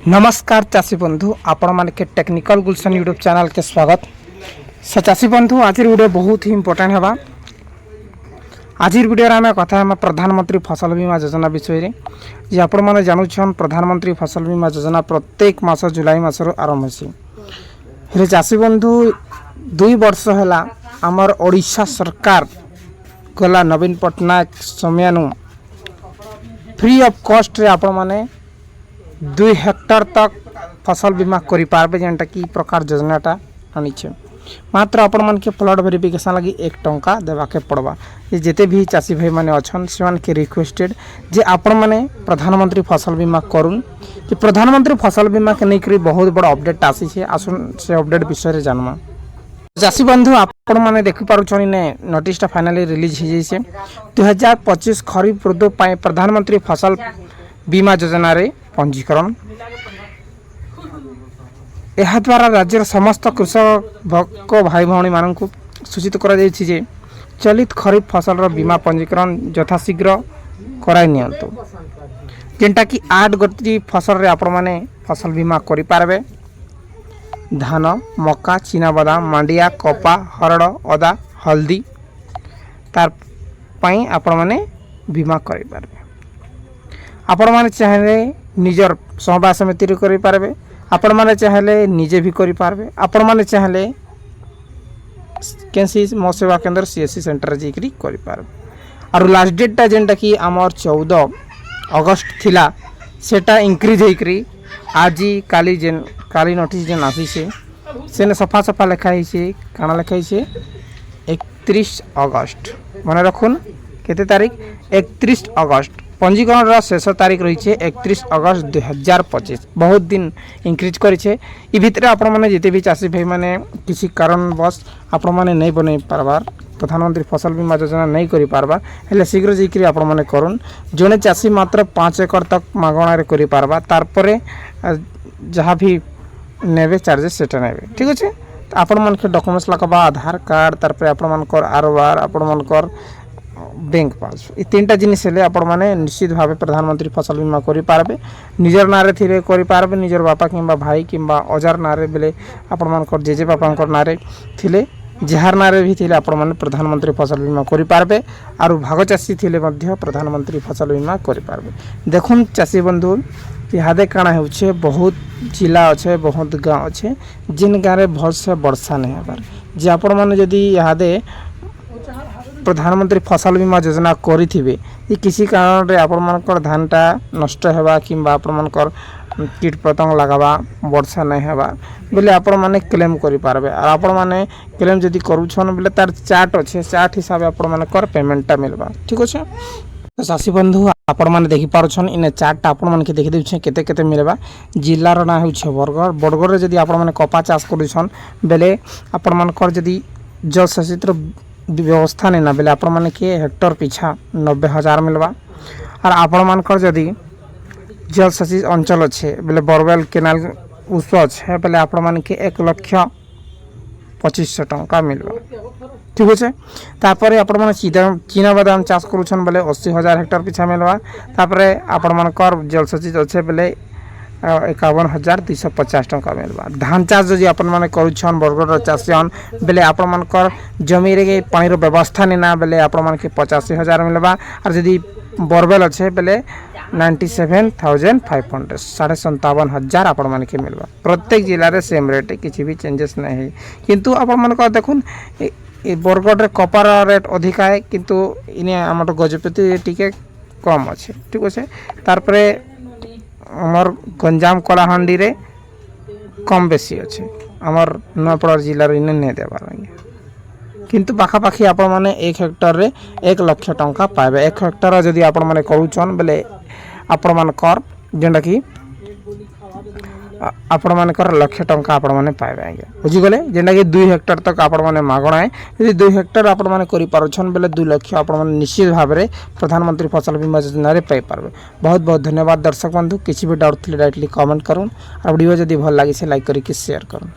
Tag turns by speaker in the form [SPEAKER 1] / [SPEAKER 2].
[SPEAKER 1] नमस्कार चाषी बंधु आपण मान के टेक्निकल गुलशन यूट्यूब चैनल के स्वागत। से चाषी बंधु आज वीडियो बहुत ही इंपोर्टेंट है। आज वीडियो आम कथा हम प्रधानमंत्री फसल बीमा योजना विषय में जी आपण मैंने जानून प्रधानमंत्री फसल बीमा योजना प्रत्येक मास जुलाई मासर आरंभ हो। चाषी बंधु 2 वर्ष है आमर ओडिशा सरकार गला नवीन पट्टनायक समय फ्री ऑफ कॉस्ट रे आपण माने 2 हेक्टर तक फसल बीमा करि पारबे जेंटा कि प्रकार योजनाटा आनीछे। मात्र आपण मन के फ्लड वेरिफिकेशन लगी 1 टंका देवा के पड़वा। ये जेते भी चाषी भाई माने अछन सेमान के रिक्वेस्टेड जे आपण माने प्रधानमंत्री फसल बीमा करूँ कि प्रधानमंत्री फसल बीमा के नहीं बहुत बड़ा अपडेट आसी छे। आसुन से अपडेट विषय रे जानमा। चाषी बंधु आपण माने देखि पारुछन ने नोटिसटा फाइनली रिलीज हो जाइए 2025 खरीफ ऋतु पाए प्रधानमंत्री फसल बीमा योजना रे पंजीकरण। यह द्वारा राज्यर समस्त कृषक भाई भौणी मानक सूचित करा जायछि जे चलित खरीफ फसल रो बीमा पंजीकरण यथाशीघ्र कराई नियंतु जेंटा कि 8 गोटी फसल रे आपण माने फसल बीमा करि पारबे। धान, मक्का, चीना बादाम, मांडिया, कपा, हरड़, अदा, हल्दी तार पाई आपण माने बीमा करि पारबे। आपण माने चाहे निजर समवाय समिति रे करि पारबे, आपण माने चाहे निजे भी करि पारबे, आपण माने चाहे केसी मो सेवा केंद्र सीएससी सेंटर जाकरी करि पारबे। और लास्ट डेटटा जेंटा कि आमर 14 अगस्त थिला सेटा इंक्रीज होकरी आज काली नोटिस जेन आसी से सफा सफा लिखाई से काना लिखाई से 31 अगस्त मन रखुन केते तारीख 31 अगस्त पंजीकरण शेष तारीख रही है 31 अगस्त 2025। बहुत दिन इंक्रीज करें। इ भितर आपण मैंने जिते भी चाषी भाई मैंने किसी कारणवश आपण मैंने नहीं बन पार्बार प्रधानमंत्री फसल बीमा योजना नहीं करि पारबा हेले शीघ्र जाकरी आपण मैंने करूँ। जड़े चाषी मात्र 5 एकड़ तक मागणार करि पारबा तारपरे जहाँ भी नेबे चार्जेस सेटा नेबे ठीक अच्छे। तो आपण मन के डॉक्यूमेंट्स लगवा आधार कार्ड तारपरे आपण मनकर आरओआर आपण मनकर बैंक पास ये 3टा जिनिस हेले आपण माने निश्चित भाव प्रधानमंत्री फसल बीमा करि पारबे। निजर नारे थिले करि पारबे, निजर बापा किंबा भाई किंबा अजार नारे बेले आपण मनकर जेजे बापांकर नारे थिले जहार नारे भी थिले आपण माने प्रधानमंत्री फसल बीमा करि पारबे। आरु भाग चाषी थिले मध्य प्रधानमंत्री फसल बीमा करि पारबे। देखुन चाषी बंधु इहादे काଣା होछे बहुत जिला अच्छे बहुत गाँव अच्छे जिन गाँव में भल से वर्षा नहीं हबार जे आपण माने जदि इहादे प्रधानमंत्री फसल बीमा योजना करिथिबे ये किसी कारण रे आपण मानकर धानटा नष्ट हेबा किंबा आपण मानकर कीट पतंग लगावा वर्षा नहीं हेबा बोले आपण माने क्लेम करि पारबे। और आपण माने क्लेम जदि करूछन बोले तार चार्ट अच्छे चार्ट हिसाब से आपण मानकर पेमेंटटा मिलबा ठीक अच्छे। तो चाषी बंधु आपण माने देखि पारुछन इन चार्ट आपण माने के देखि देउछे केते केते मिलबा। जिल्लार ना होउछे बरगढ़ रे जदि आपण माने कपा चाष करूछन बेले आपण मानकर जदि जल सेचित व्यवस्था नहीं ना बेले आपण माने के हेक्टर पीछा 90,000 मिलवा। और आपण मानकर जदि जल सेचित अंचल अच्छे बेले बोरवेल केनाल उस अच्छे बेले आपण माने के 1,25,000 टंका मिलवा ठीक अच्छे। तापरे आपण माने चीना बादाम चाष करूछन बेले 80,000 हेक्टर पीछा मिलवा। तापरे आपण मानकर जल सेचित अच्छे बेले 51,250 टंका मिलवा। धान चाष जदि आपण माने करूछन बरगढ़ चाषन बेले आपण मानकर जमी रे पानी रो व्यवस्था नहीं ना बेले आपण माने के 85,000 मिलवा। और जदि बोरवेल अच्छे बेले 97,500 57,000 आपण माने के मिलवा। प्रत्येक जिले रे सेम रेट किसी भी चेंजेस नहीं है किंतु आपण मानकर देखुन बरगढ़ रे कपार रेट अधिका है किंतु इने हमर गजपति टिके कम अच्छे ठीक अच्छे। तारपरे आमर गंजाम कलाहांडी रे कम बेसी अच्छे आमर नूआपड़ा जिलार इन नहीं देवार किंतु पाखापाखि आपण माने 1 हेक्टर रे 1 लाख टंका पाइबे। 1 हेक्टर जदि आपण माने करूछन बेले आपण मानकर जेंटा कि आपण मानकर 1 लाख टंका आपण माने पाइबे आज्ञा बुझी गले। जेंटा कि 2 हेक्टर तक आपण माने मागणा है यदि 2 हेक्टर आपण माने करि पारुछन बेले 2 लाख आपण माने निश्चित भाव रे प्रधानमंत्री फसल बीमा योजना रे पाई पारबे। बहुत बहुत धन्यवाद दर्शक बंधु। किसी भी डाउट थे डायरेक्टली कमेंट करूँ और वीडियो जदि भल लगी से लाइक करके शेयर करूँ।